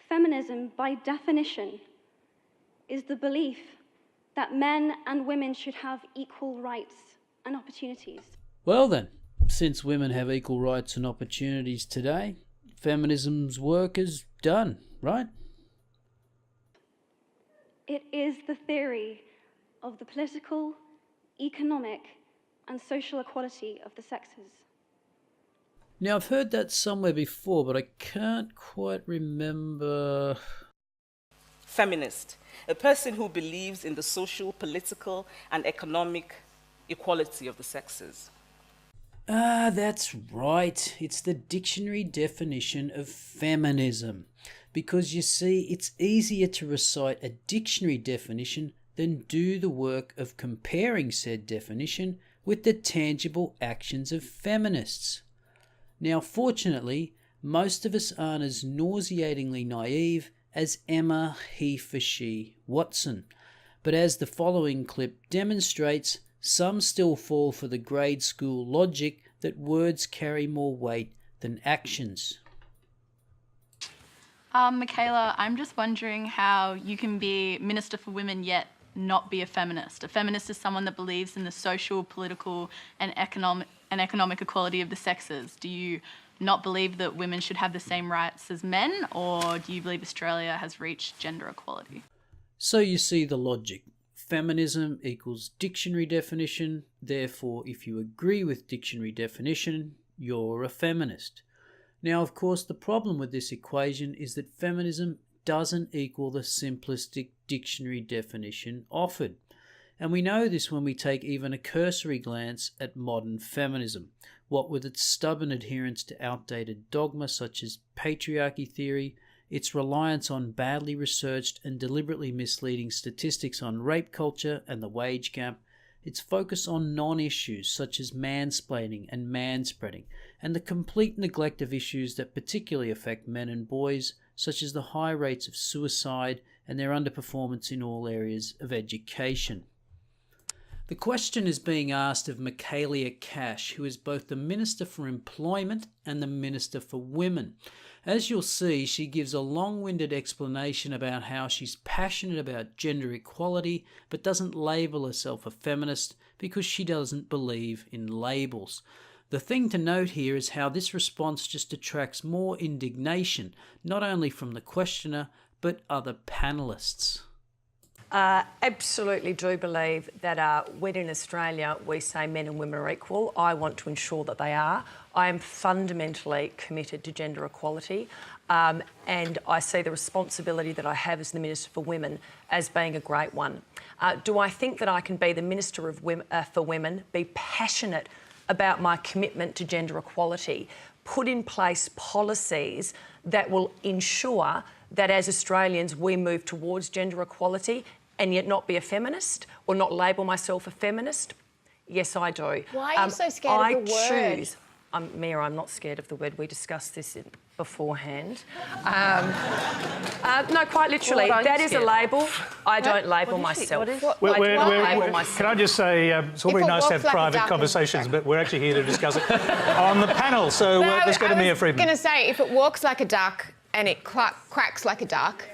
Feminism, by definition, is the belief that men and women should have equal rights and opportunities. Well then, since women have equal rights and opportunities today, feminism's work is done, right? It is the theory of the political, economic, and social equality of the sexes. Now, I've heard that somewhere before, but I can't quite remember. Feminist, a person who believes in the social, political, and economic equality of the sexes. Ah, that's right. It's the dictionary definition of feminism. Because you see, it's easier to recite a dictionary definition than do the work of comparing said definition with the tangible actions of feminists. Now, fortunately, most of us aren't as nauseatingly naive as Emma he-for-she Watson. But as the following clip demonstrates, some still fall for the grade school logic that words carry more weight than actions. Michaela, I'm just wondering how you can be Minister for Women yet not be a feminist. A feminist is someone that believes in the social, political and economic equality of the sexes. Do you not believe that women should have the same rights as men, or do you believe Australia has reached gender equality? So you see the logic. Feminism equals dictionary definition, therefore if you agree with dictionary definition, you're a feminist. Now, of course, the problem with this equation is that feminism doesn't equal the simplistic dictionary definition offered. And we know this when we take even a cursory glance at modern feminism, what with its stubborn adherence to outdated dogma such as patriarchy theory, its reliance on badly researched and deliberately misleading statistics on rape culture and the wage gap, its focus on non-issues such as mansplaining and manspreading, and the complete neglect of issues that particularly affect men and boys, such as the high rates of suicide and their underperformance in all areas of education. The question is being asked of Michaela Cash, who is both the Minister for Employment and the Minister for Women. As you'll see, she gives a long-winded explanation about how she's passionate about gender equality, but doesn't label herself a feminist because she doesn't believe in labels. The thing to note here is how this response just attracts more indignation, not only from the questioner, but other panellists. Absolutely do believe that when in Australia we say men and women are equal, I want to ensure that they are. I am fundamentally committed to gender equality, and I see the responsibility that I have as the Minister for Women as being a great one. Do I think that I can be the Minister for Women, be passionate about my commitment to gender equality, put in place policies that will ensure that as Australians we move towards gender equality and yet not be a feminist or not label myself a feminist? Yes, I do. Why are you so scared of the word? choose. Mayor, I'm not scared of the word. We discussed this beforehand. No, quite literally, that is a label. I don't label myself. Can I just say, it's all very nice to have private conversations, but we're actually here to discuss it on the panel. So let's go to Mia Freedman. I was going to say, if it walks like a duck and it cracks like a duck,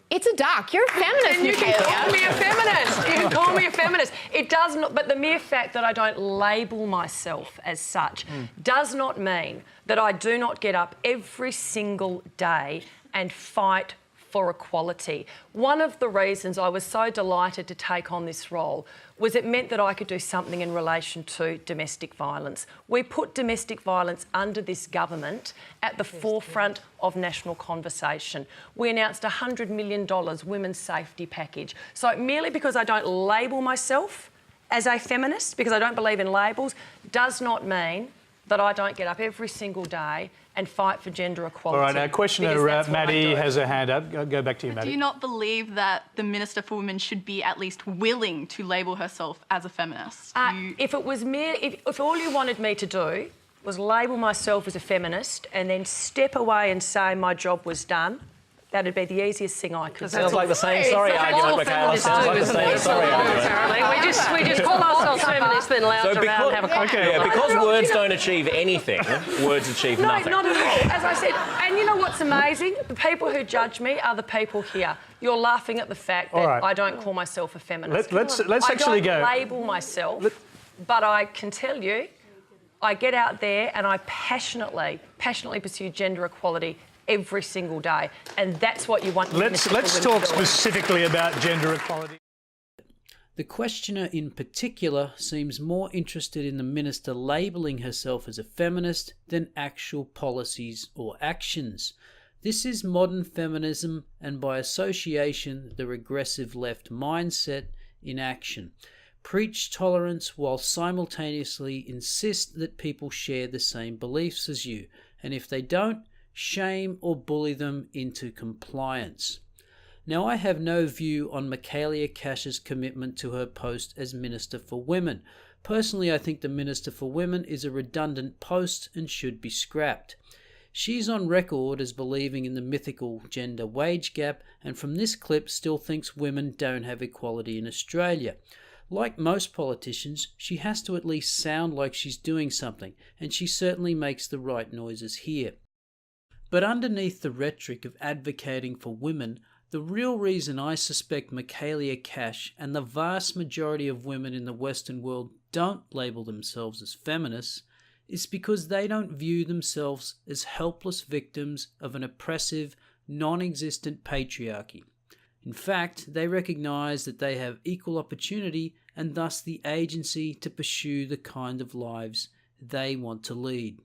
it's a duck. You're a feminist, You can call me a feminist. You can call me a feminist. It does not, but the mere fact that I don't label myself as such does not mean that I do not get up every single day and fight for equality. One of the reasons I was so delighted to take on this role was it meant that I could do something in relation to domestic violence. We put domestic violence under this government at the forefront of national conversation. We announced a $100 million women's safety package. So merely because I don't label myself as a feminist, because I don't believe in labels, does not mean that I don't get up every single day and fight for gender equality. All right, questioner Maddie has her hand up. Go back to you, Maddie. Do you not believe that the Minister for Women should be at least willing to label herself as a feminist? If it was if all you wanted me to do was label myself as a feminist and then step away and say my job was done, That'd be the easiest thing I could do. Sounds like the same sorry argument, Michaela. Sounds like the same sorry argument. We just call ourselves feminists, then lounge around and have a coffee. Yeah, because words don't achieve anything, words achieve nothing. No, not at all. As I said, and you know what's amazing? The people who judge me are the people here. You're laughing at the fact that I don't call myself a feminist. Let's actually go. I don't label myself, but I can tell you, I get out there and I passionately pursue gender equality every single day, and that's what you want. Let's talk specifically about gender equality. The questioner in particular seems more interested in the minister labelling herself as a feminist than actual policies or actions. This is modern feminism and by association the regressive left mindset in action. Preach tolerance while simultaneously insist that people share the same beliefs as you, and if they don't, shame or bully them into compliance. Now, I have no view on Michaela Cash's commitment to her post as Minister for Women. Personally, I think the Minister for Women is a redundant post and should be scrapped. She's on record as believing in the mythical gender wage gap, and from this clip still thinks women don't have equality in Australia. Like most politicians, she has to at least sound like she's doing something, and she certainly makes the right noises here. But underneath the rhetoric of advocating for women, the real reason I suspect Michaela Cash and the vast majority of women in the Western world don't label themselves as feminists is because they don't view themselves as helpless victims of an oppressive, non-existent patriarchy. In fact, they recognise that they have equal opportunity and thus the agency to pursue the kind of lives they want to lead.